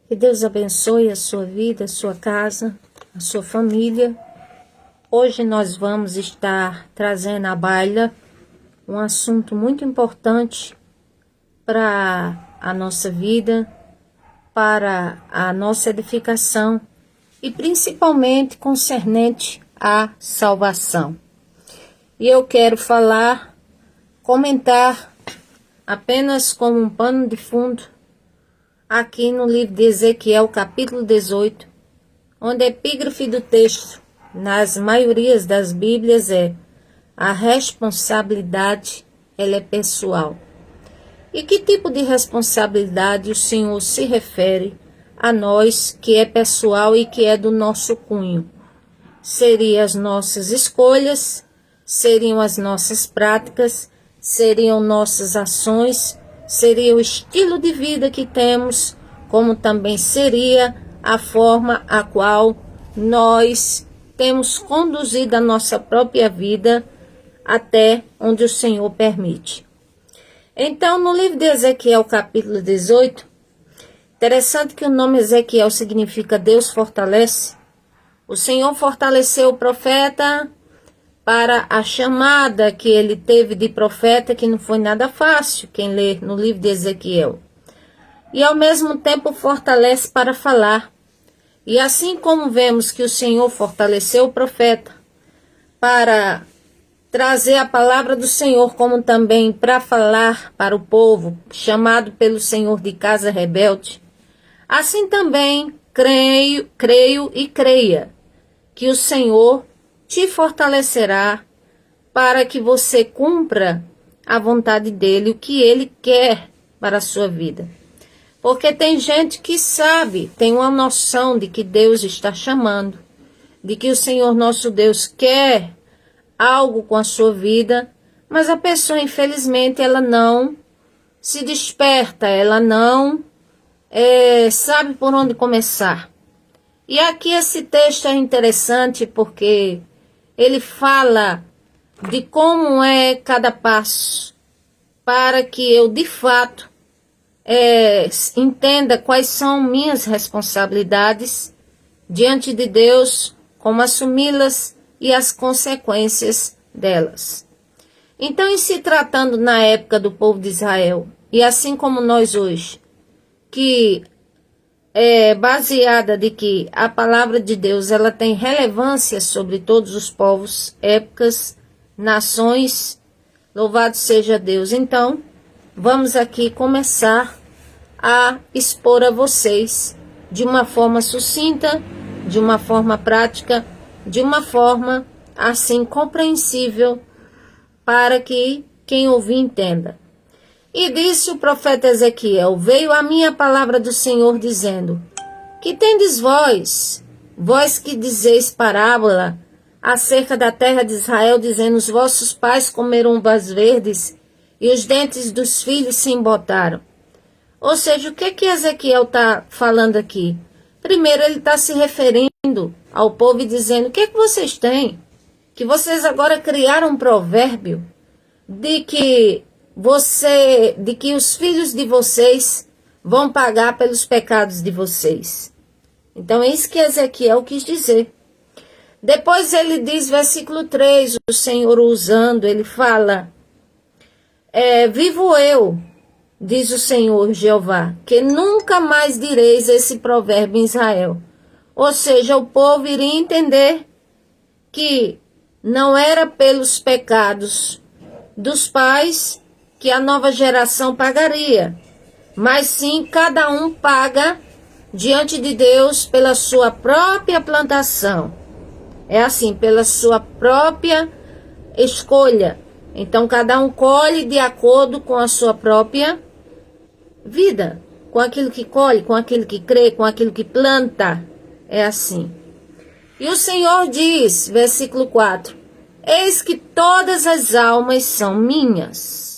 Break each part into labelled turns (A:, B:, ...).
A: Que Deus abençoe a sua vida, a sua casa, a sua família. Hoje nós vamos estar trazendo à baila um assunto muito importante para a nossa vida, para a nossa edificação e principalmente concernente à salvação. E eu quero comentar apenas como um pano de fundo aqui no livro de Ezequiel, capítulo 18, onde a epígrafe do texto, nas maiorias das Bíblias, é: a responsabilidade, ela é pessoal. E que tipo de responsabilidade o Senhor se refere a nós, que é pessoal e que é do nosso cunho? Seriam as nossas escolhas, seriam as nossas práticas, seriam nossas ações, seria o estilo de vida que temos, como também seria a forma a qual nós temos conduzido a nossa própria vida até onde o Senhor permite. Então, no livro de Ezequiel, capítulo 18, interessante que o nome Ezequiel significa Deus fortalece. O Senhor fortaleceu o profeta para a chamada que ele teve de profeta, que não foi nada fácil, quem lê no livro de Ezequiel. E ao mesmo tempo fortalece para falar. E assim como vemos que o Senhor fortaleceu o profeta para trazer a palavra do Senhor, como também para falar para o povo, chamado pelo Senhor de casa rebelde, assim também creio e creia que o Senhor te fortalecerá para que você cumpra a vontade dele, o que ele quer para a sua vida. Porque tem gente que sabe, tem uma noção de que Deus está chamando, de que o Senhor nosso Deus quer algo com a sua vida, mas a pessoa, infelizmente, ela não se desperta, ela não sabe por onde começar. E aqui esse texto é interessante porque ele fala de como é cada passo, para que eu, de fato, entenda quais são minhas responsabilidades diante de Deus, como assumi-las e as consequências delas. Então, em se tratando na época do povo de Israel, e assim como nós hoje, que é baseada de que a palavra de Deus ela tem relevância sobre todos os povos, épocas, nações, louvado seja Deus. Então, vamos aqui começar a expor a vocês de uma forma sucinta, de uma forma prática, de uma forma assim compreensível, para que quem ouvir entenda. E disse o profeta Ezequiel: veio a minha palavra do Senhor dizendo: que tendes vós que dizeis parábola acerca da terra de Israel, dizendo: os vossos pais comeram uvas verdes e os dentes dos filhos se embotaram. Ou seja, o que Ezequiel está falando aqui? Primeiro, ele está se referindo ao povo e dizendo: o que vocês têm? Que vocês agora criaram um provérbio de que os filhos de vocês vão pagar pelos pecados de vocês. Então é isso que Ezequiel quis dizer. Depois ele diz, versículo 3, o Senhor usando, ele fala: vivo eu, diz o Senhor Jeová, que nunca mais direis esse provérbio em Israel. Ou seja, o povo iria entender que não era pelos pecados dos pais que a nova geração pagaria, mas sim cada um paga diante de Deus pela sua própria plantação. É assim, pela sua própria escolha. Então cada um colhe de acordo com a sua própria vida, com aquilo que colhe, com aquilo que crê, com aquilo que planta. É assim. E o Senhor diz, versículo 4: eis que todas as almas são minhas.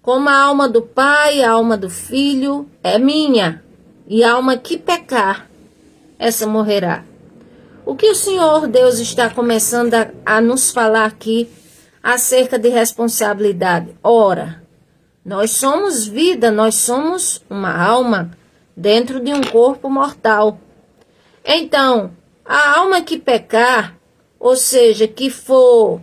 A: Como a alma do pai, a alma do filho é minha, e a alma que pecar, essa morrerá. O que o Senhor Deus está começando a nos falar aqui acerca de responsabilidade? Ora, nós somos vida, nós somos uma alma, dentro de um corpo mortal. Então, a alma que pecar, ou seja, que for,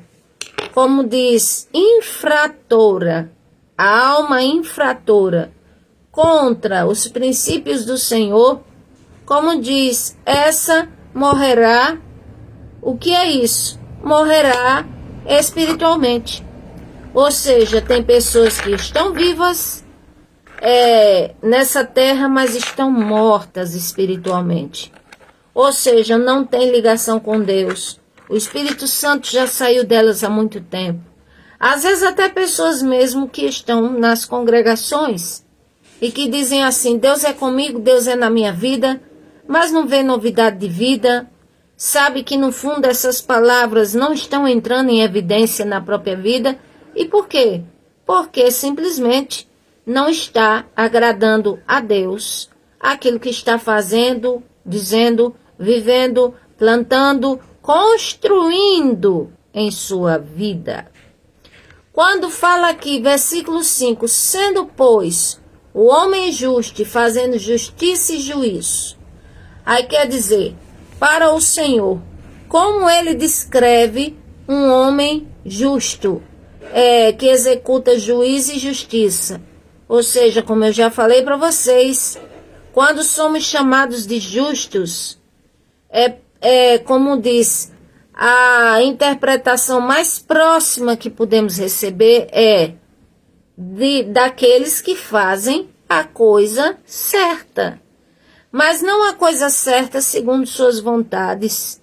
A: como diz, infratora, a alma infratora contra os princípios do Senhor, como diz, essa morrerá. O que é isso? Morrerá espiritualmente. Ou seja, tem pessoas que estão vivas nessa terra, mas estão mortas espiritualmente. Ou seja, não tem ligação com Deus. O Espírito Santo já saiu delas há muito tempo. Às vezes até pessoas mesmo que estão nas congregações e que dizem assim, Deus é comigo, Deus é na minha vida, mas não vê novidade de vida, sabe que no fundo essas palavras não estão entrando em evidência na própria vida. E por quê? Porque simplesmente não está agradando a Deus aquilo que está fazendo, dizendo, vivendo, plantando, construindo em sua vida. Quando fala aqui, versículo 5, sendo, pois, o homem justo e fazendo justiça e juízo. Aí quer dizer, para o Senhor, como ele descreve um homem justo, que executa juízo e justiça. Ou seja, como eu já falei para vocês, quando somos chamados de justos, como diz, a interpretação mais próxima que podemos receber é daqueles que fazem a coisa certa. Mas não a coisa certa segundo suas vontades,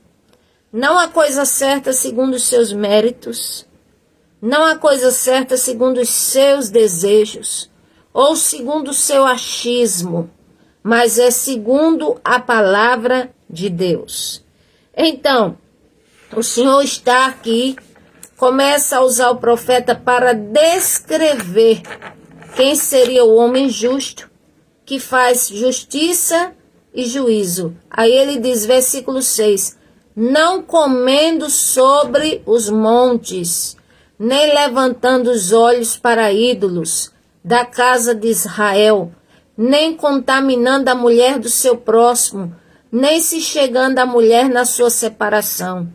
A: não a coisa certa segundo os seus méritos, não a coisa certa segundo os seus desejos, ou segundo o seu achismo, mas é segundo a palavra de Deus. Então, o Senhor está aqui, começa a usar o profeta para descrever quem seria o homem justo, que faz justiça e juízo. Aí ele diz, versículo 6, não comendo sobre os montes, nem levantando os olhos para ídolos da casa de Israel, nem contaminando a mulher do seu próximo, nem se chegando à mulher na sua separação.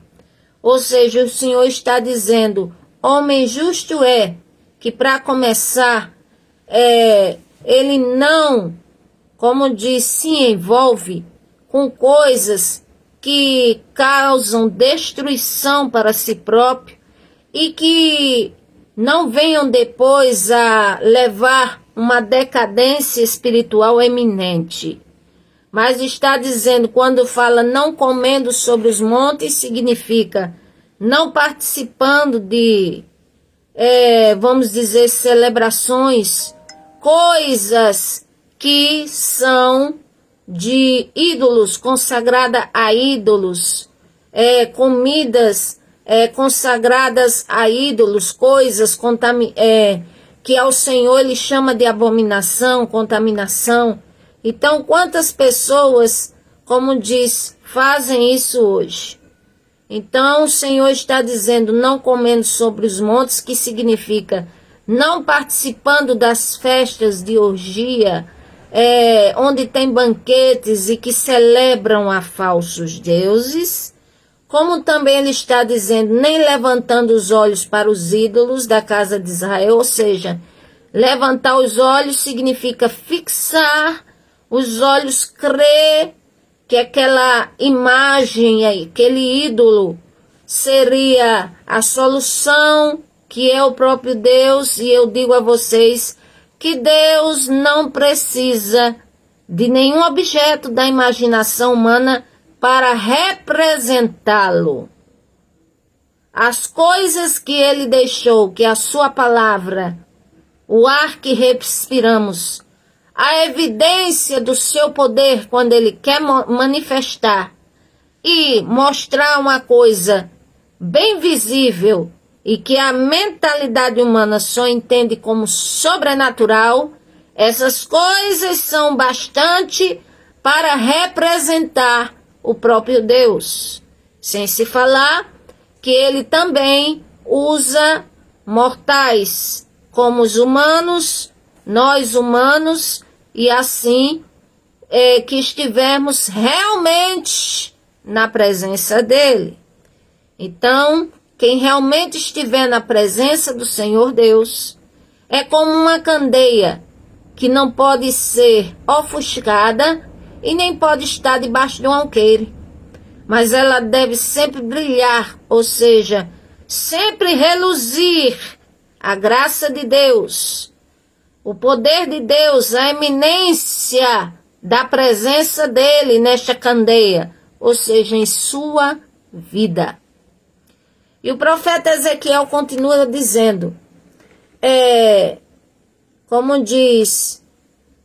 A: Ou seja, o Senhor está dizendo, homem justo é que para começar, ele não, como diz, se envolve com coisas que causam destruição para si próprio e que não venham depois a levar uma decadência espiritual eminente. Mas está dizendo, quando fala não comendo sobre os montes, significa não participando de, vamos dizer, celebrações, coisas que são de ídolos, consagrada a ídolos, comidas consagradas a ídolos, coisas que ao Senhor ele chama de abominação, contaminação. Então, quantas pessoas, como diz, fazem isso hoje? Então, o Senhor está dizendo, não comendo sobre os montes, que significa não participando das festas de orgia, onde tem banquetes e que celebram a falsos deuses, como também ele está dizendo, nem levantando os olhos para os ídolos da casa de Israel, ou seja, levantar os olhos significa fixar os olhos, crer que aquela imagem, aquele ídolo, seria a solução, que é o próprio Deus. E eu digo a vocês que Deus não precisa de nenhum objeto da imaginação humana para representá-lo. As coisas que ele deixou, que é a sua palavra, o ar que respiramos, a evidência do seu poder quando ele quer manifestar e mostrar uma coisa bem visível e que a mentalidade humana só entende como sobrenatural, essas coisas são bastante para representar o próprio Deus. Sem se falar que ele também usa mortais como os humanos, nós humanos, e assim que estivermos realmente na presença dele. Então, quem realmente estiver na presença do Senhor Deus é como uma candeia que não pode ser ofuscada e nem pode estar debaixo de um alqueire, mas ela deve sempre brilhar, ou seja, sempre reluzir a graça de Deus, o poder de Deus, a eminência da presença dele nesta candeia, ou seja, em sua vida. E o profeta Ezequiel continua dizendo, como diz,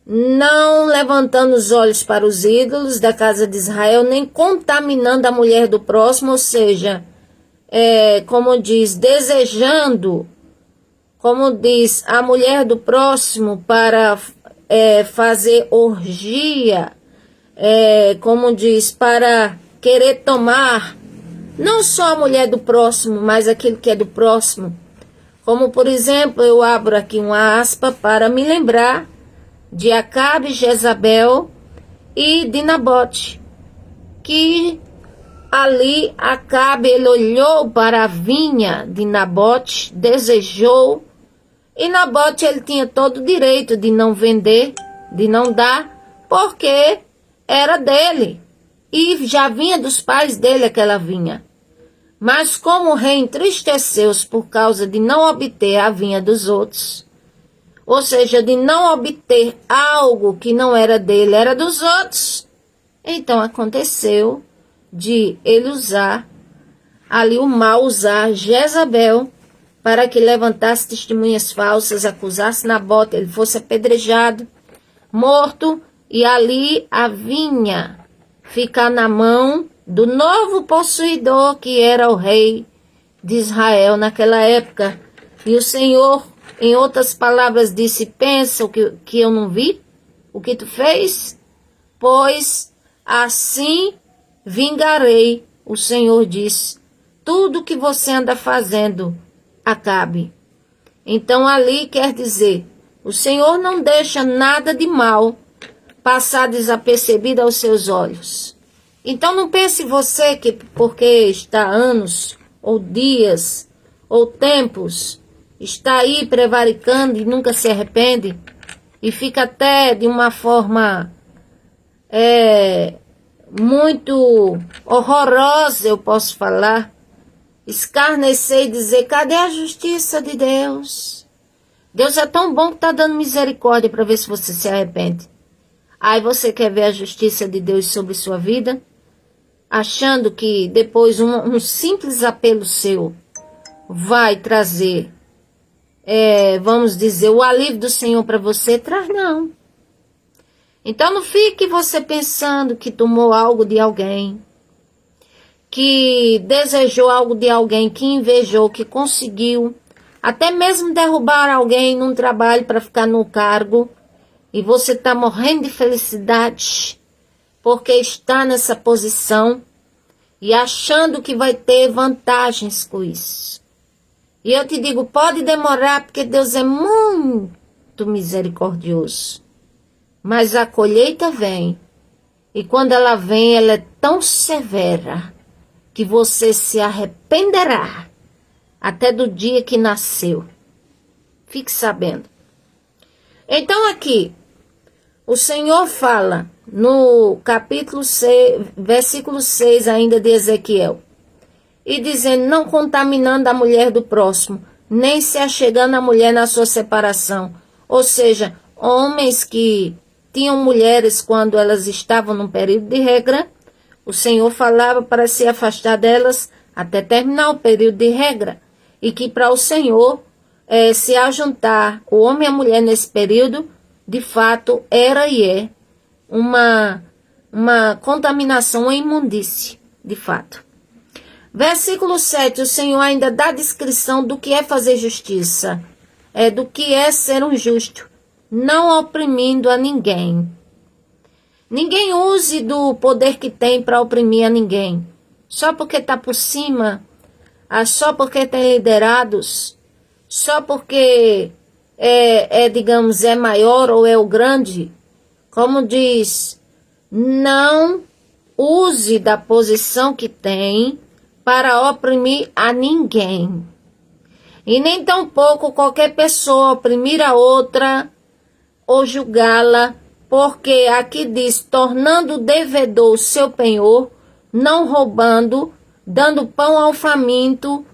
A: não levantando os olhos para os ídolos da casa de Israel, nem contaminando a mulher do próximo, ou seja, como diz, desejando, como diz, a mulher do próximo para fazer orgia, como diz, para querer tomar, não só a mulher do próximo, mas aquilo que é do próximo. Como, por exemplo, eu abro aqui uma aspa para me lembrar de Acabe, Jezabel e de Nabote, que ali Acabe, ele olhou para a vinha de Nabote, desejou, e Nabote ele tinha todo o direito de não vender, de não dar, porque era dele, e já vinha dos pais dele aquela vinha. Mas como o rei entristeceu-se por causa de não obter a vinha dos outros, ou seja, de não obter algo que não era dele, era dos outros, então aconteceu de ele usar, ali o mal usar Jezabel, para que levantasse testemunhas falsas, acusasse Nabote, ele fosse apedrejado, morto, e ali a vinha ficar na mão do novo possuidor, que era o rei de Israel naquela época. E o Senhor, em outras palavras, disse, pensa o que eu não vi? O que tu fez? Pois assim vingarei, o Senhor diz, tudo que você anda fazendo, Acabe. Então ali quer dizer, o Senhor não deixa nada de mal passar desapercebido aos seus olhos. Então não pense você que porque está anos, ou dias, ou tempos, está aí prevaricando e nunca se arrepende, e fica até de uma forma muito horrorosa, eu posso falar, escarnecer e dizer, cadê a justiça de Deus? Deus é tão bom que está dando misericórdia para ver se você se arrepende. Aí você quer ver a justiça de Deus sobre sua vida, achando que depois um simples apelo seu vai trazer, vamos dizer, o alívio do Senhor para você? Traz não. Então não fique você pensando que tomou algo de alguém, que desejou algo de alguém, que invejou, que conseguiu, até mesmo derrubar alguém num trabalho para ficar no cargo, e você está morrendo de felicidade, porque está nessa posição, e achando que vai ter vantagens com isso. E eu te digo, pode demorar, porque Deus é muito misericordioso. Mas a colheita vem, e quando ela vem, ela é tão severa, que você se arrependerá até do dia que nasceu. Fique sabendo. Então aqui, o Senhor fala no capítulo 6, versículo 6 ainda de Ezequiel, e dizendo, não contaminando a mulher do próximo, nem se achegando a mulher na sua separação. Ou seja, homens que tinham mulheres quando elas estavam num período de regra, o Senhor falava para se afastar delas até terminar o período de regra. E que para o Senhor se ajuntar o homem e a mulher nesse período, de fato, era e é uma contaminação, uma imundície, de fato. Versículo 7, o Senhor ainda dá descrição do que é fazer justiça, do que é ser um justo, não oprimindo a ninguém. Ninguém use do poder que tem para oprimir a ninguém. Só porque está por cima, só porque tem liderados, só porque digamos, é maior ou é o grande. Como diz, não use da posição que tem para oprimir a ninguém. E nem tampouco qualquer pessoa oprimir a outra ou julgá-la, porque aqui diz, tornando devedor o seu penhor, não roubando, dando pão ao faminto,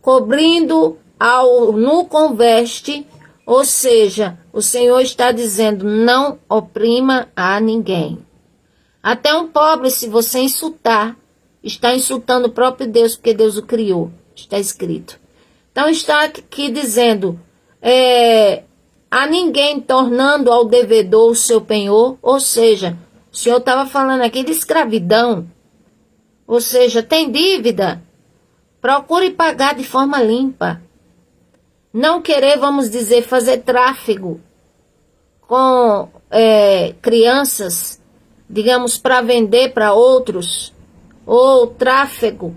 A: cobrindo ao nu com veste, ou seja, o Senhor está dizendo, não oprima a ninguém. Até um pobre, se você insultar, está insultando o próprio Deus, porque Deus o criou, está escrito. Então está aqui dizendo, a ninguém tornando ao devedor o seu penhor, ou seja, o Senhor estava falando aqui de escravidão, ou seja, tem dívida, procure pagar de forma limpa. Não querer, vamos dizer, fazer tráfego com crianças, digamos, para vender para outros, ou tráfego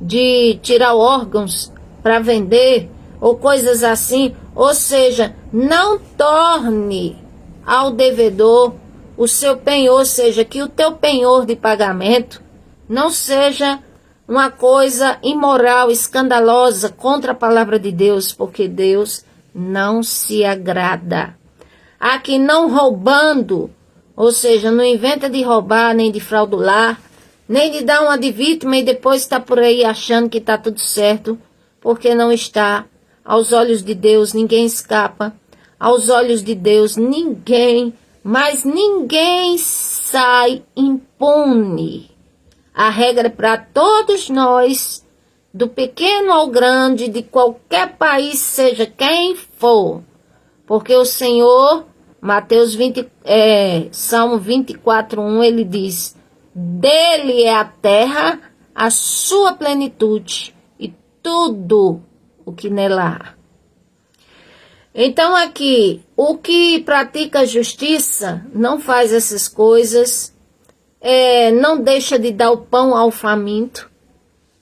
A: de tirar órgãos para vender, ou coisas assim. Ou seja, não torne ao devedor o seu penhor, ou seja, que o teu penhor de pagamento não seja uma coisa imoral, escandalosa, contra a palavra de Deus, porque Deus não se agrada. Aqui não roubando, ou seja, não inventa de roubar, nem de fraudular, nem de dar uma de vítima e depois está por aí achando que está tudo certo, porque não está. Aos olhos de Deus ninguém escapa, aos olhos de Deus ninguém, mas ninguém sai impune. A regra é para todos nós, do pequeno ao grande, de qualquer país, seja quem for, porque o Senhor, Salmo 24:1, ele diz, dele é a terra, a sua plenitude e tudo o que nela há. Então aqui, o que pratica justiça não faz essas coisas, não deixa de dar o pão ao faminto,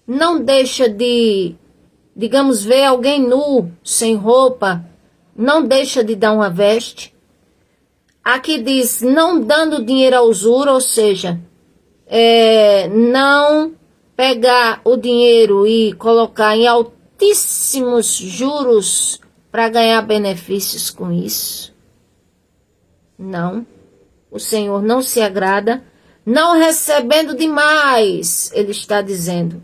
A: não deixa de, digamos, ver alguém nu, sem roupa, não deixa de dar uma veste. Aqui diz, não dando dinheiro à usura, ou seja, não pegar o dinheiro e colocar em altíssimos juros para ganhar benefícios com isso. Não, o Senhor não se agrada, não recebendo demais, ele está dizendo,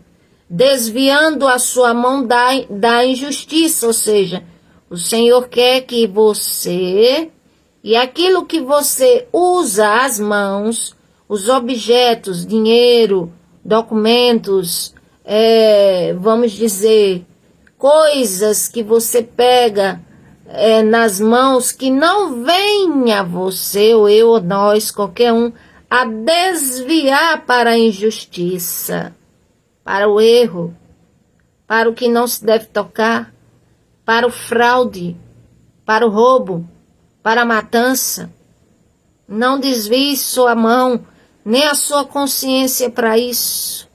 A: desviando a sua mão da injustiça, ou seja, o Senhor quer que você, e aquilo que você usa as mãos, os objetos, dinheiro, documentos, vamos dizer, coisas que você pega nas mãos, que não venha você, ou eu, ou nós, qualquer um, a desviar para a injustiça, para o erro, para o que não se deve tocar, para o fraude, para o roubo, para a matança. Não desvie sua mão, nem a sua consciência para isso.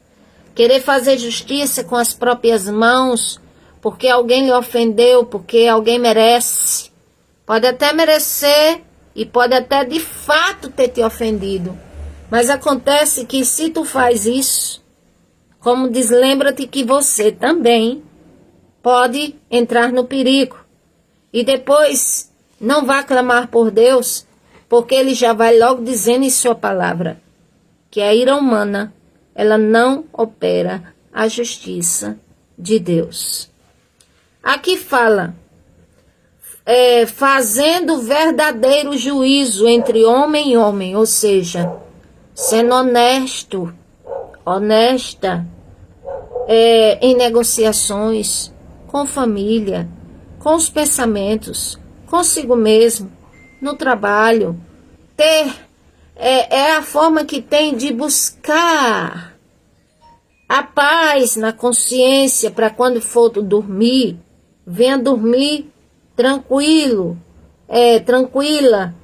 A: Querer fazer justiça com as próprias mãos, porque alguém lhe ofendeu, porque alguém merece. Pode até merecer e pode até de fato ter te ofendido. Mas acontece que se tu faz isso, como diz, lembra-te que você também pode entrar no perigo. E depois não vá clamar por Deus, porque ele já vai logo dizendo em sua palavra que a ira humana, ela não opera a justiça de Deus. Aqui fala, fazendo verdadeiro juízo entre homem e homem, ou seja, sendo honesto, honesta, em negociações, com família, com os pensamentos, consigo mesmo, no trabalho. É a forma que tem de buscar a paz na consciência para quando for dormir, venha dormir tranquilo, tranquila,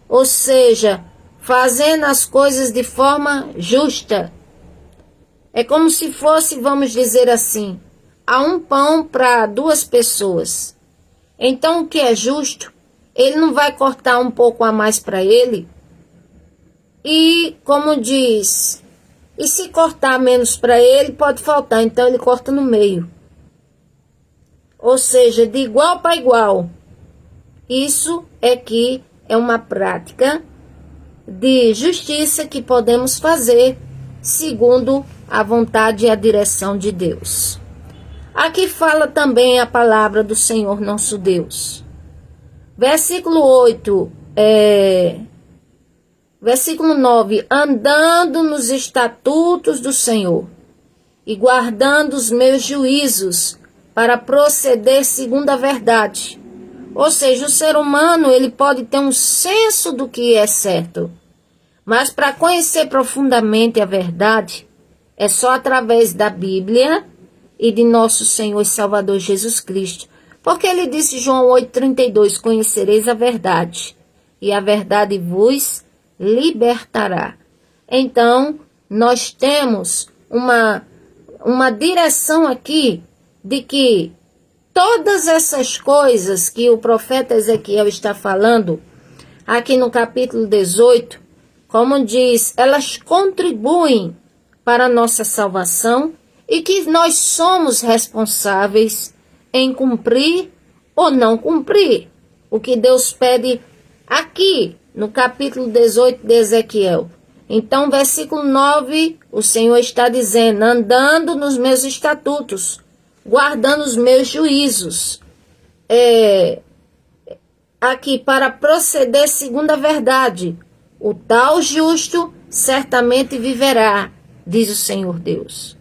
A: ou seja, fazendo as coisas de forma justa. É como se fosse, vamos dizer assim, há um pão para 2 pessoas. Então o que é justo, ele não vai cortar um pouco a mais para ele e, como diz, e se cortar menos para ele, pode faltar, então ele corta no meio. Ou seja, de igual para igual. Isso é que é uma prática de justiça que podemos fazer segundo a vontade e a direção de Deus. Aqui fala também a palavra do Senhor nosso Deus. Versículo 8, versículo 9, andando nos estatutos do Senhor e guardando os meus juízos para proceder segundo a verdade. Ou seja, o ser humano ele pode ter um senso do que é certo, mas para conhecer profundamente a verdade, é só através da Bíblia e de nosso Senhor e Salvador Jesus Cristo. Porque ele disse, João 8,32, conhecereis a verdade, e a verdade vos libertará. Então, nós temos uma direção aqui de que todas essas coisas que o profeta Ezequiel está falando, aqui no capítulo 18, como diz, elas contribuem para a nossa salvação e que nós somos responsáveis em cumprir ou não cumprir o que Deus pede aqui no capítulo 18 de Ezequiel. Então, versículo 9, o Senhor está dizendo, andando nos meus estatutos, guardando os meus juízos, aqui para proceder segundo a verdade, o tal justo certamente viverá, diz o Senhor Deus.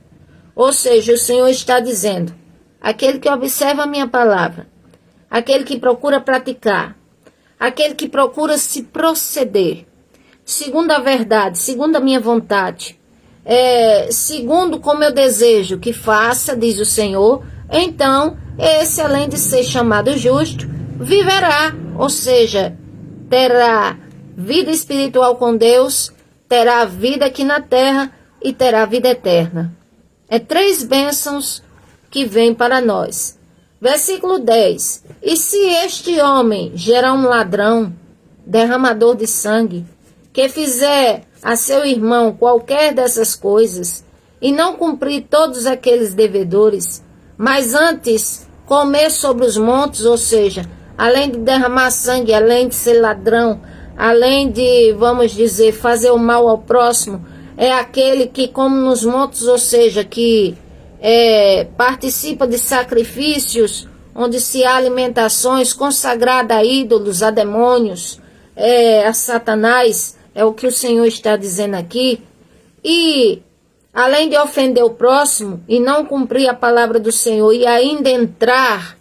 A: Ou seja, o Senhor está dizendo, aquele que observa a minha palavra, aquele que procura praticar, aquele que procura se proceder, segundo a verdade, segundo a minha vontade, segundo como eu desejo que faça, diz o Senhor, então esse, além de ser chamado justo, viverá, ou seja, terá vida espiritual com Deus, terá vida aqui na terra e terá vida eterna. É 3 bênçãos que vêm para nós. Versículo 10. E se este homem gerar um ladrão, derramador de sangue, que fizer a seu irmão qualquer dessas coisas, e não cumprir todos aqueles devedores, mas antes comer sobre os montes, ou seja, além de derramar sangue, além de ser ladrão, além de, vamos dizer, fazer o mal ao próximo, é aquele que come nos montes, ou seja, que participa de sacrifícios, onde se há alimentações consagradas a ídolos, a demônios, a Satanás, é o que o Senhor está dizendo aqui. E, além de ofender o próximo e não cumprir a palavra do Senhor e ainda entrar,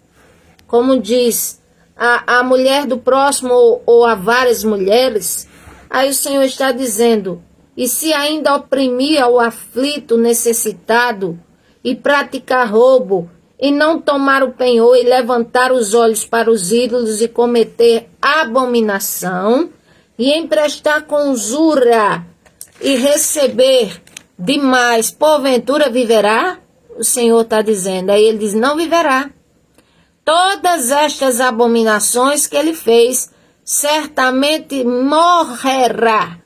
A: como diz, a mulher do próximo ou a várias mulheres, aí o Senhor está dizendo, e se ainda oprimir ao aflito necessitado e praticar roubo e não tomar o penhor e levantar os olhos para os ídolos e cometer abominação e emprestar com usura e receber demais, porventura viverá? O Senhor está dizendo, aí ele diz, não viverá. Todas estas abominações que ele fez, certamente morrerá,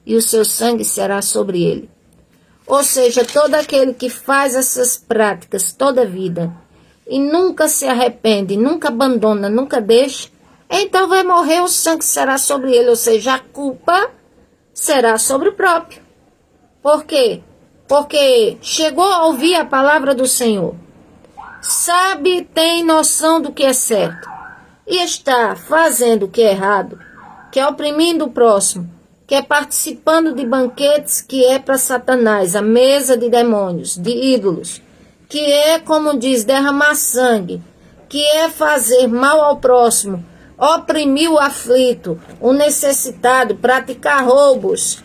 A: e o seu sangue será sobre ele. Ou seja, todo aquele que faz essas práticas toda a vida, e nunca se arrepende, nunca abandona, nunca deixa, então vai morrer, o sangue será sobre ele, ou seja, a culpa será sobre o próprio. Por quê? Porque chegou a ouvir a palavra do Senhor, sabe, tem noção do que é certo, e está fazendo o que é errado, que é oprimindo o próximo, que é participando de banquetes que é para Satanás, a mesa de demônios, de ídolos, que é, como diz, derramar sangue, que é fazer mal ao próximo, oprimir o aflito, o necessitado, praticar roubos,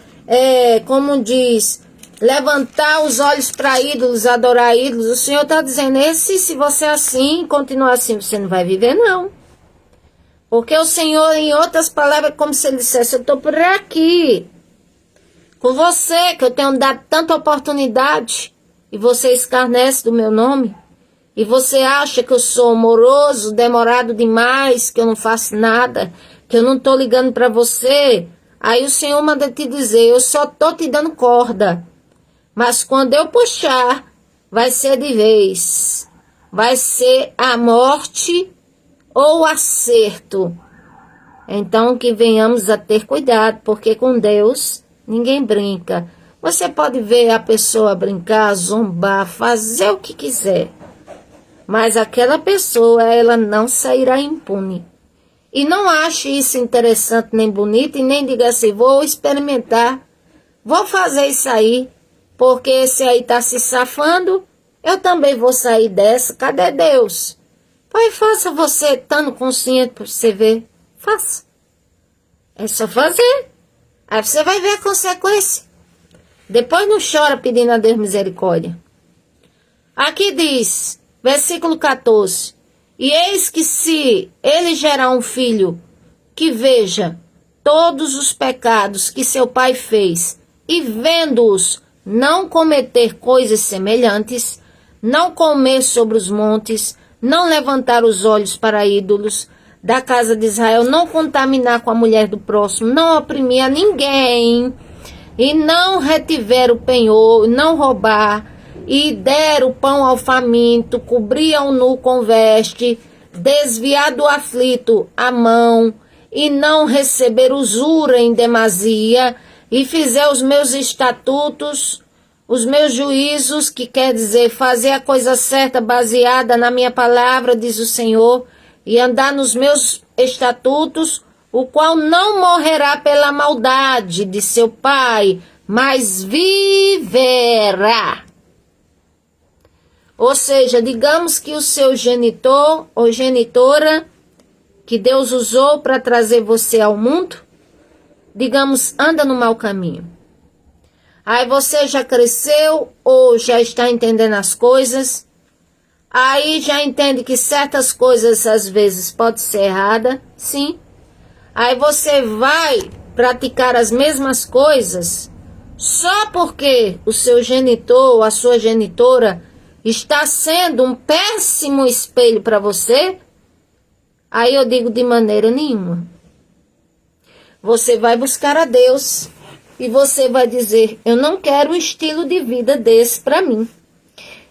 A: como diz, levantar os olhos para ídolos, adorar ídolos. O Senhor está dizendo, se você assim, continuar assim, você não vai viver não. Porque o Senhor, em outras palavras, como se ele dissesse, eu estou por aqui, com você, que eu tenho dado tanta oportunidade, e você escarnece do meu nome, e você acha que eu sou moroso, demorado demais, que eu não faço nada, que eu não estou ligando para você. Aí o Senhor manda te dizer, eu só tô te dando corda. Mas quando eu puxar, vai ser de vez. Vai ser a morte ou o acerto. Então que venhamos a ter cuidado, porque com Deus ninguém brinca. Você pode ver a pessoa brincar, zombar, fazer o que quiser. Mas aquela pessoa, ela não sairá impune. E não ache isso interessante nem bonito, e nem diga assim, vou experimentar, vou fazer isso aí, porque esse aí está se safando, eu também vou sair dessa. Cadê Deus? Pois faça você, estando consciente para você ver. Faça. É só fazer. Aí você vai ver a consequência. Depois não chora pedindo a Deus misericórdia. Aqui diz, versículo 14. E eis que se ele gerar um filho que veja todos os pecados que seu pai fez, e vendo-os não cometer coisas semelhantes, não comer sobre os montes, não levantar os olhos para ídolos da casa de Israel, não contaminar com a mulher do próximo, não oprimir a ninguém, e não retiver o penhor, não roubar, e der o pão ao faminto, cobrir ao nu com veste, desviar do aflito a mão, e não receber usura em demasia, e fizer os meus estatutos, os meus juízos, que quer dizer fazer a coisa certa baseada na minha palavra, diz o Senhor, e andar nos meus estatutos, o qual não morrerá pela maldade de seu pai, mas viverá. Ou seja, digamos que o seu genitor ou genitora, que Deus usou para trazer você ao mundo, digamos, anda no mau caminho. Aí você já cresceu ou já está entendendo as coisas, aí já entende que certas coisas às vezes pode ser errada, sim. Aí você vai praticar as mesmas coisas só porque o seu genitor ou a sua genitora está sendo um péssimo espelho para você? Aí eu digo de maneira nenhuma. Você vai buscar a Deus e você vai dizer, eu não quero um estilo de vida desse para mim.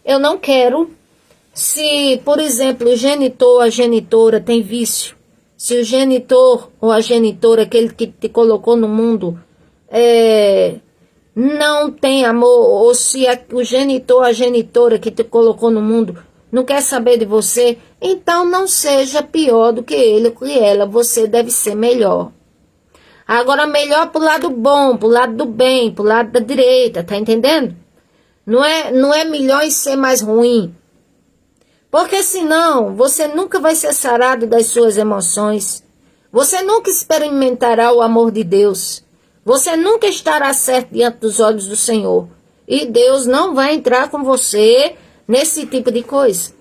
A: Eu não quero. Se, por exemplo, o genitor ou a genitora tem vício, se o genitor ou a genitora, aquele que te colocou no mundo, não tem amor, ou se o genitor ou a genitora que te colocou no mundo não quer saber de você, então não seja pior do que ele ou que ela, você deve ser melhor. Agora, melhor pro lado bom, pro lado do bem, pro lado da direita, tá entendendo? Não é melhor em ser mais ruim. Porque senão, você nunca vai ser sarado das suas emoções. Você nunca experimentará o amor de Deus. Você nunca estará certo diante dos olhos do Senhor. E Deus não vai entrar com você nesse tipo de coisa.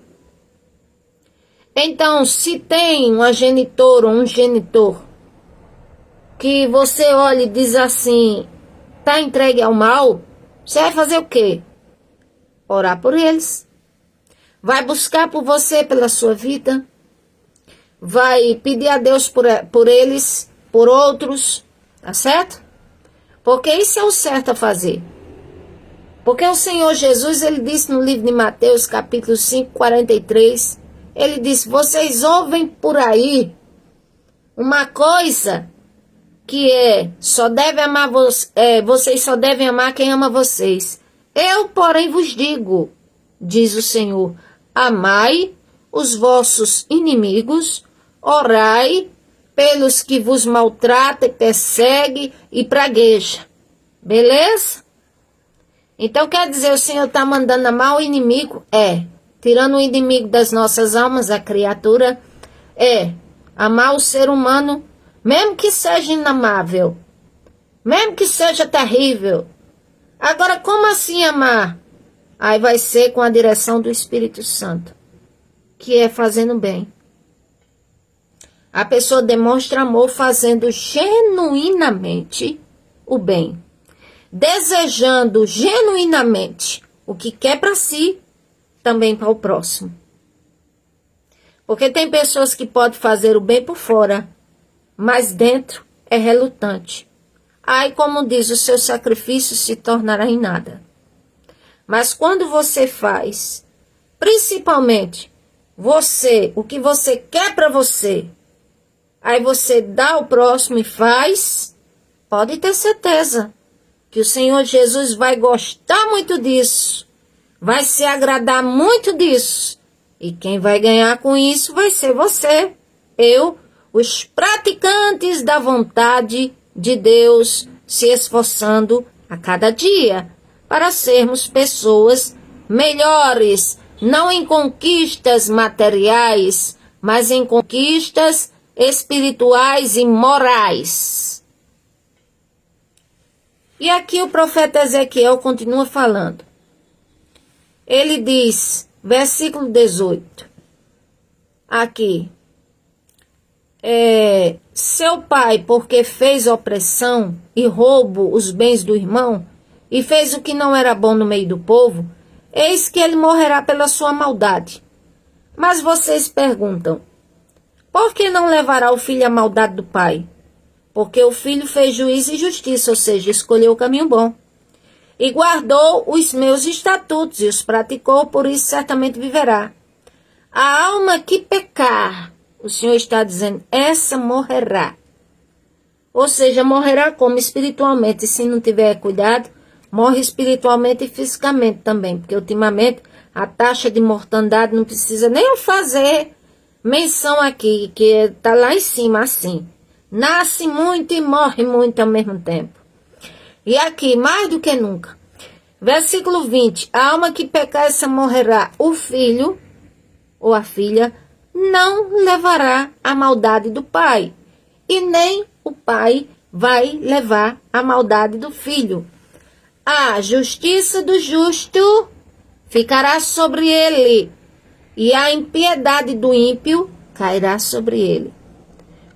A: Então, se tem uma genitora ou um genitor que você olha e diz assim, tá entregue ao mal, você vai fazer o quê? Orar por eles. Vai buscar por você, pela sua vida. Vai pedir a Deus por eles, por outros, tá certo? Porque isso é o certo a fazer. Porque o Senhor Jesus, ele disse no livro de Mateus, capítulo 5, 43, ele disse, vocês ouvem por aí uma coisa que só deve amar vocês só devem amar quem ama vocês. Eu, porém, vos digo, diz o Senhor, amai os vossos inimigos, orai pelos que vos maltratam, perseguem e praguejam. Beleza? Então quer dizer, o Senhor está mandando amar o inimigo? Tirando o inimigo das nossas almas, a criatura, amar o ser humano, mesmo que seja inamável, mesmo que seja terrível. Agora, como assim amar? Aí vai ser com a direção do Espírito Santo, que é fazendo bem. A pessoa demonstra amor fazendo genuinamente o bem, desejando genuinamente o que quer para si, também para o próximo. Porque tem pessoas que podem fazer o bem por fora, mas dentro é relutante. aí, como diz, o seu sacrifício se tornará em nada. Mas quando você faz, principalmente você, o que você quer para você, aí você dá ao próximo e faz, pode ter certeza que o Senhor Jesus vai gostar muito disso, vai se agradar muito disso. E quem vai ganhar com isso vai ser você, eu, os praticantes da vontade de Deus, se esforçando a cada dia para sermos pessoas melhores, não em conquistas materiais, mas em conquistas espirituais e morais. E aqui o profeta Ezequiel continua falando. Ele diz, versículo 18, aqui, seu pai, porque fez opressão e roubo os bens do irmão, e fez o que não era bom no meio do povo, eis que ele morrerá pela sua maldade. Mas vocês perguntam, por que não levará o filho a maldade do pai? Porque o filho fez juízo e justiça, ou seja, escolheu o caminho bom. E guardou os meus estatutos e os praticou, por isso certamente viverá. A alma que pecar, o Senhor está dizendo, essa morrerá. Ou seja, morrerá como espiritualmente, e se não tiver cuidado, morre espiritualmente e fisicamente também, porque ultimamente a taxa de mortandade não precisa nem eu fazer menção aqui, que está lá em cima assim. Nasce muito e morre muito ao mesmo tempo. E aqui, mais do que nunca, versículo 20, a alma que pecar essa morrerá, o filho ou a filha não levará a maldade do pai, e nem o pai vai levar a maldade do filho. A justiça do justo ficará sobre ele, e a impiedade do ímpio cairá sobre ele.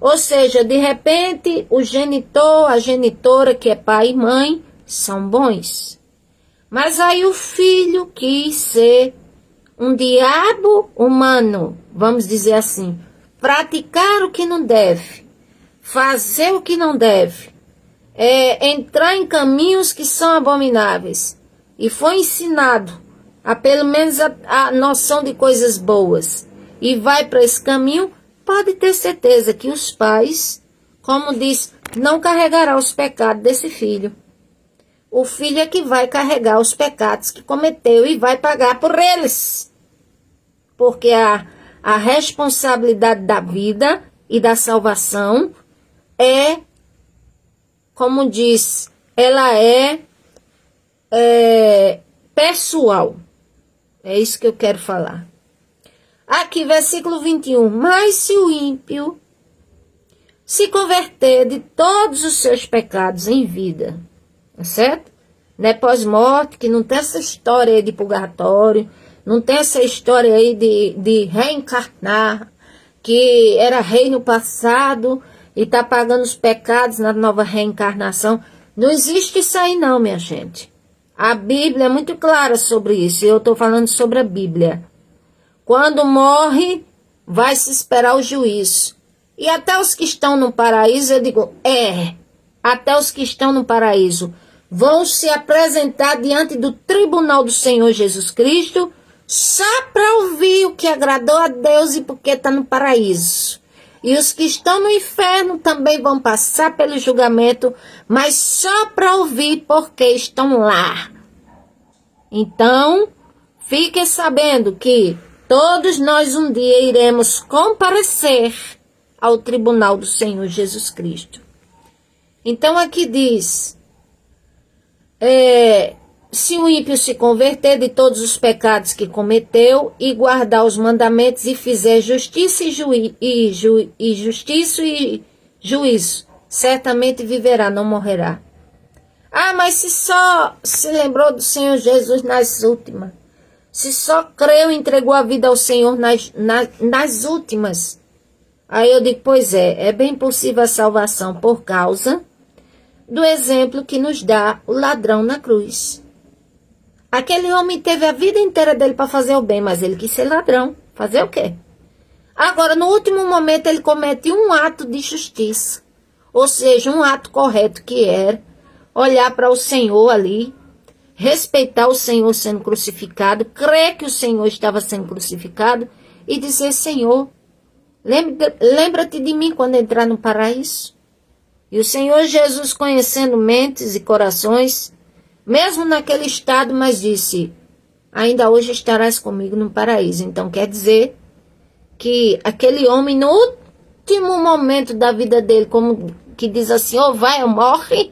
A: Ou seja, de repente, o genitor, a genitora, que é pai e mãe, são bons. Mas aí o filho quis ser um diabo humano, vamos dizer assim, praticar o que não deve, fazer o que não deve, entrar em caminhos que são abomináveis. E foi ensinado a pelo menos a noção de coisas boas. E vai para esse caminho, pode ter certeza que os pais, como diz, não carregarão os pecados desse filho. O filho é que vai carregar os pecados que cometeu e vai pagar por eles. Porque a responsabilidade da vida e da salvação como diz, ela é pessoal. É isso que eu quero falar. Aqui, versículo 21. Mas se o ímpio se converter de todos os seus pecados em vida, tá certo? Não é pós-morte, que não tem essa história aí de purgatório, não tem essa história aí de reencarnar, que era rei no passado e está pagando os pecados na nova reencarnação. Não existe isso aí não, minha gente. A Bíblia é muito clara sobre isso, e eu estou falando sobre a Bíblia. Quando morre, vai se esperar o juízo. E até os que estão no paraíso, eu digo, até os que estão no paraíso vão se apresentar diante do tribunal do Senhor Jesus Cristo só para ouvir o que agradou a Deus e porque está no paraíso. E os que estão no inferno também vão passar pelo julgamento, mas só para ouvir porque estão lá. Então, fiquem sabendo que todos nós um dia iremos comparecer ao tribunal do Senhor Jesus Cristo. Então aqui diz, se o ímpio se converter de todos os pecados que cometeu e guardar os mandamentos e fizer justiça e juízo, certamente viverá, não morrerá. Ah, mas se só se lembrou do Senhor Jesus nas últimas, se só creu e entregou a vida ao Senhor nas últimas, aí eu digo, pois é bem possível a salvação por causa do exemplo que nos dá o ladrão na cruz. Aquele homem teve a vida inteira dele para fazer o bem, mas ele quis ser ladrão. Fazer o quê? Agora, no último momento, ele comete um ato de justiça. Ou seja, um ato correto que era olhar para o Senhor ali, respeitar o Senhor sendo crucificado, crer que o Senhor estava sendo crucificado e dizer: Senhor, lembra-te de mim quando entrar no paraíso. E o Senhor Jesus, conhecendo mentes e corações, mesmo naquele estado, mas disse: ainda hoje estarás comigo no paraíso. Então quer dizer que aquele homem, no último momento da vida dele, como que diz assim, ou vai ou morre,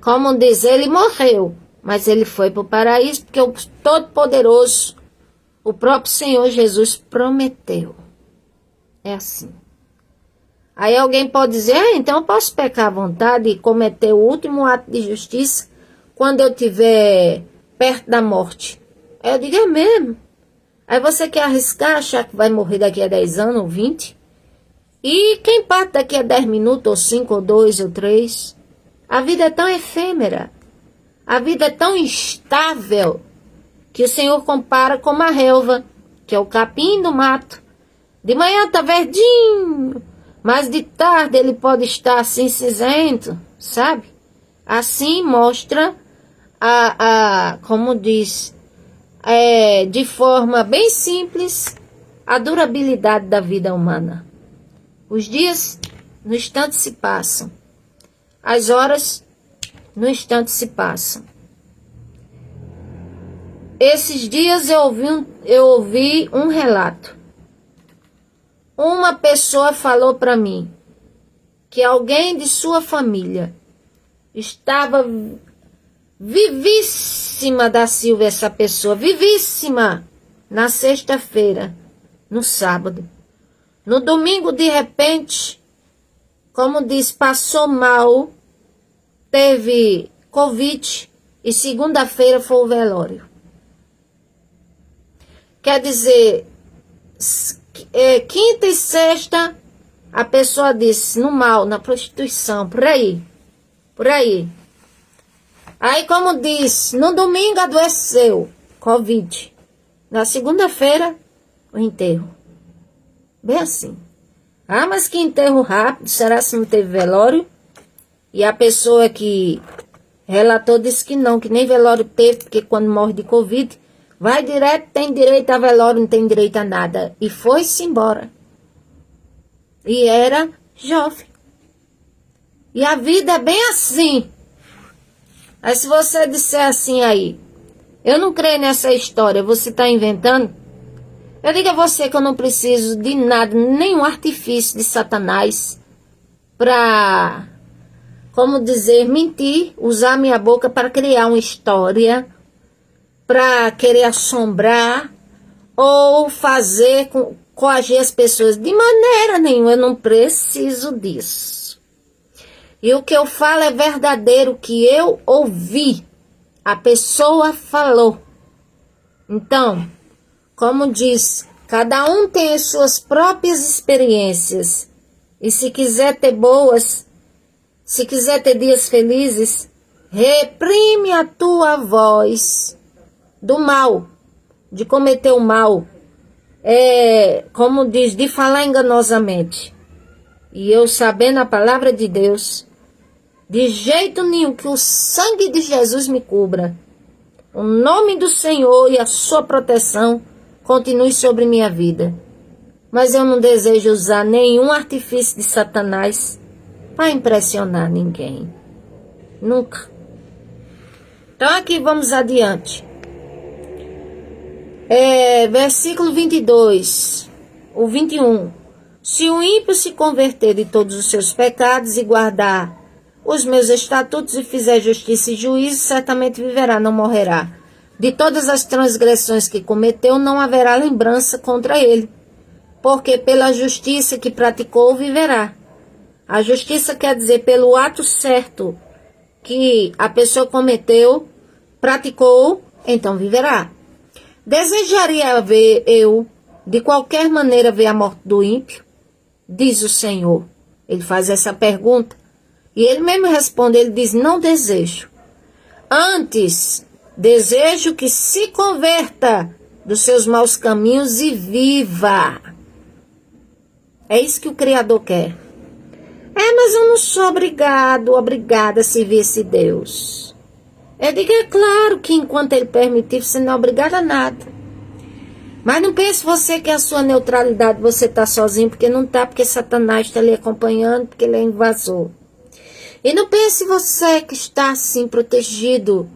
A: como diz, ele morreu, mas ele foi para o paraíso, porque o Todo-Poderoso, o próprio Senhor Jesus, prometeu. É assim. Aí alguém pode dizer: então eu posso pecar à vontade e cometer o último ato de justiça quando eu estiver perto da morte. Aí eu digo: é mesmo. Aí você quer arriscar, achar que vai morrer daqui a 10 anos ou 20? E quem parte daqui a 10 minutos, ou 5, ou 2, ou 3? A vida é tão efêmera, a vida é tão instável, que o Senhor compara com uma relva, que é o capim do mato. De manhã está verdinho, mas de tarde ele pode estar assim cinzento, sabe? Assim mostra como diz, de forma bem simples, a durabilidade da vida humana. Os dias no instante se passam, as horas no instante se passam. Esses dias eu ouvi um relato. Uma pessoa falou para mim que alguém de sua família estava vivíssima da Silva, essa pessoa, vivíssima, na sexta-feira, no sábado. No domingo, de repente, como diz, passou mal, teve Covid e segunda-feira foi o velório. Quer dizer, quinta e sexta, a pessoa disse, no mal, na prostituição, por aí. Aí, como diz, no domingo adoeceu, Covid. Na segunda-feira, o enterro. Bem assim. Ah, mas que enterro rápido, será se não teve velório? E a pessoa que relatou disse que não, que nem velório teve, porque quando morre de Covid, vai direto, tem direito a velório, não tem direito a nada. E foi-se embora. E era jovem. E a vida é bem assim. Aí se você disser assim aí, eu não creio nessa história, você está inventando? Eu digo a você que eu não preciso de nada, nenhum artifício de Satanás para, como dizer, mentir, usar minha boca para criar uma história, para querer assombrar ou fazer, coagir as pessoas. De maneira nenhuma, eu não preciso disso. E o que eu falo é verdadeiro, que eu ouvi, a pessoa falou. Então, como diz, cada um tem as suas próprias experiências. E se quiser ter boas, se quiser ter dias felizes, reprime a tua voz do mal, de cometer o mal. Como diz, de falar enganosamente. E eu, sabendo a palavra de Deus, de jeito nenhum que o sangue de Jesus me cubra. O nome do Senhor e a sua proteção continue sobre minha vida. Mas eu não desejo usar nenhum artifício de Satanás para impressionar ninguém. Nunca. Então aqui vamos adiante. Versículo 22, o 21. Se o ímpio se converter de todos os seus pecados e guardar os meus estatutos e fizer justiça e juízo, certamente viverá, não morrerá. De todas as transgressões que cometeu, não haverá lembrança contra ele, porque pela justiça que praticou, viverá. A justiça quer dizer pelo ato certo que a pessoa cometeu, praticou, então viverá. Desejaria ver eu, de qualquer maneira, ver a morte do ímpio? Diz o Senhor. Ele faz essa pergunta. E ele mesmo responde, ele diz, não desejo. Antes, desejo que se converta dos seus maus caminhos e viva. É isso que o Criador quer. Mas eu não sou obrigada a servir esse Deus. Eu digo, é claro que enquanto Ele permitir, você não é obrigada a nada. Mas não pense você que a sua neutralidade você está sozinho, porque não está, porque Satanás está lhe acompanhando, porque ele é invasor. E não pense você que está assim protegido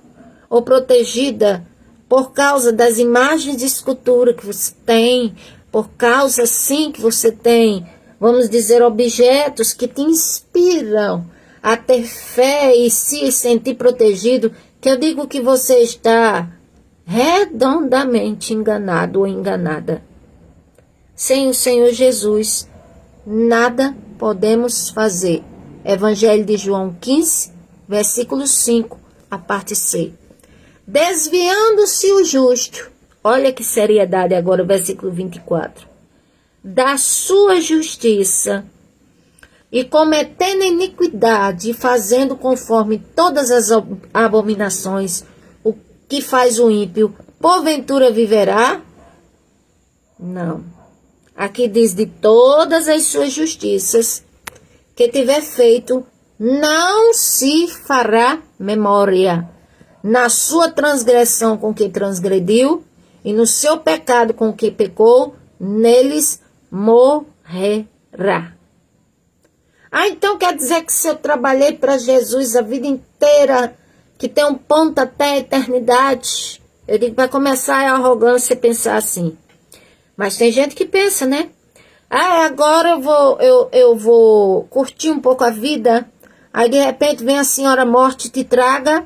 A: ou protegida por causa das imagens de escultura que você tem, por causa sim que você tem, vamos dizer, objetos que te inspiram a ter fé e se sentir protegido, que eu digo que você está redondamente enganado ou enganada. Sem o Senhor Jesus, nada podemos fazer. Evangelho de João 15, versículo 5, a parte C. Desviando-se o justo, olha que seriedade agora o versículo 24, da sua justiça, e cometendo iniquidade, e fazendo conforme todas as abominações, o que faz o ímpio, porventura viverá? Não. Aqui diz de todas as suas justiças, que tiver feito, não se fará memória. Na sua transgressão com que transgrediu, e no seu pecado com que pecou, neles morrerá. Então quer dizer que se eu trabalhei para Jesus a vida inteira, que tem um ponto até a eternidade, eu digo, vai começar a arrogância pensar assim. Mas tem gente que pensa, né? Agora eu vou curtir um pouco a vida. Aí de repente vem a senhora morte e te traga.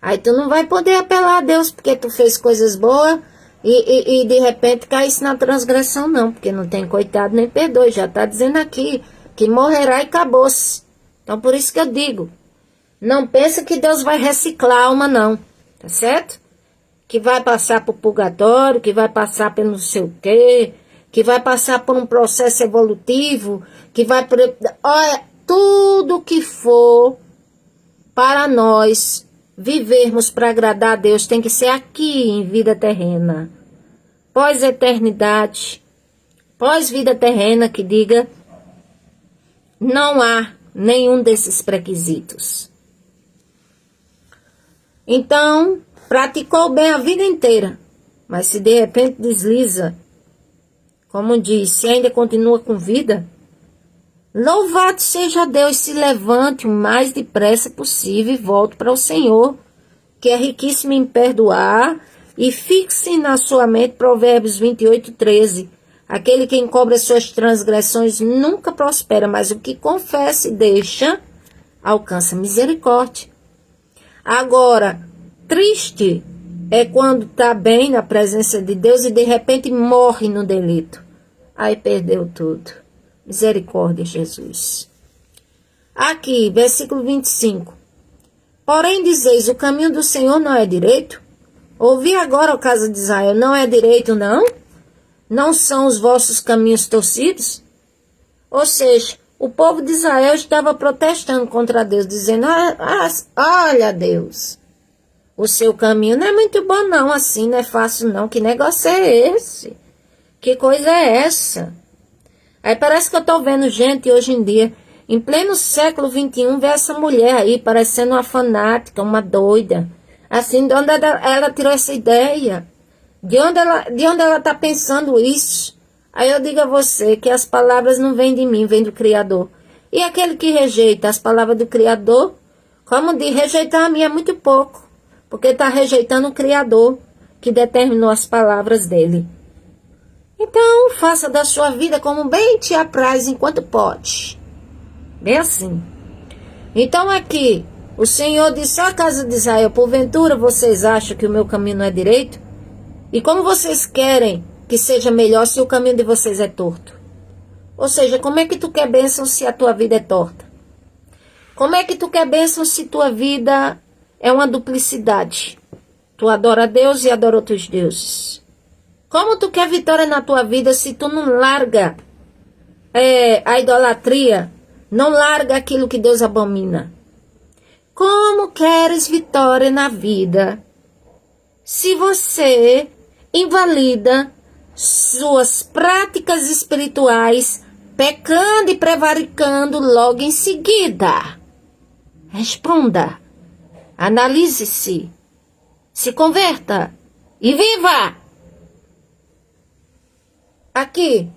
A: Aí tu não vai poder apelar a Deus porque tu fez coisas boas e de repente caísse na transgressão não. Porque não tem coitado nem perdoe. Já está dizendo aqui que morrerá e acabou-se. Então por isso que eu digo. Não pensa que Deus vai reciclar a alma não. Tá certo? Que vai passar por purgatório, que vai passar pelo não sei o quê, que vai passar por um processo evolutivo, que vai... Olha, tudo que for para nós vivermos para agradar a Deus tem que ser aqui em vida terrena. Pós-eternidade, pós-vida terrena, que diga, não há nenhum desses pré-requisitos. Então, praticou bem a vida inteira, mas se de repente desliza, como diz, se ainda continua com vida, louvado seja Deus, se levante o mais depressa possível e volte para o Senhor, que é riquíssimo em perdoar, e fixe na sua mente Provérbios 28, 13. Aquele que encobre as suas transgressões nunca prospera, mas o que confessa e deixa, alcança misericórdia. Agora, triste é quando está bem na presença de Deus e de repente morre no delito. Aí perdeu tudo. Misericórdia, Jesus. Aqui, versículo 25. Porém dizeis, o caminho do Senhor não é direito? Ouvi agora, ó casa de Israel, não é direito, não? Não são os vossos caminhos torcidos? Ou seja, o povo de Israel estava protestando contra Deus, dizendo, olha Deus, o seu caminho não é muito bom não, assim, não é fácil não, que negócio é esse? Que coisa é essa? Aí parece que eu tô vendo gente hoje em dia, em pleno século XXI, ver essa mulher aí, parecendo uma fanática, uma doida. Assim, de onde ela tirou essa ideia? De onde ela está pensando isso? Aí eu digo a você que as palavras não vêm de mim, vêm do Criador. E aquele que rejeita as palavras do Criador, como de rejeitar a minha é muito pouco, porque está rejeitando o Criador, que determinou as palavras dele. Então, faça da sua vida como bem te apraz enquanto pode. Bem assim. Então aqui, o Senhor disse à casa de Israel, porventura vocês acham que o meu caminho não é direito? E como vocês querem que seja melhor se o caminho de vocês é torto? Ou seja, como é que tu quer bênção se a tua vida é torta? Como é que tu quer bênção se tua vida é uma duplicidade? Tu adora a Deus e adora outros deuses. Como tu quer vitória na tua vida se tu não larga a idolatria, não larga aquilo que Deus abomina? Como queres vitória na vida se você invalida suas práticas espirituais pecando e prevaricando logo em seguida. Responda, analise-se, se converta e viva! Aqui,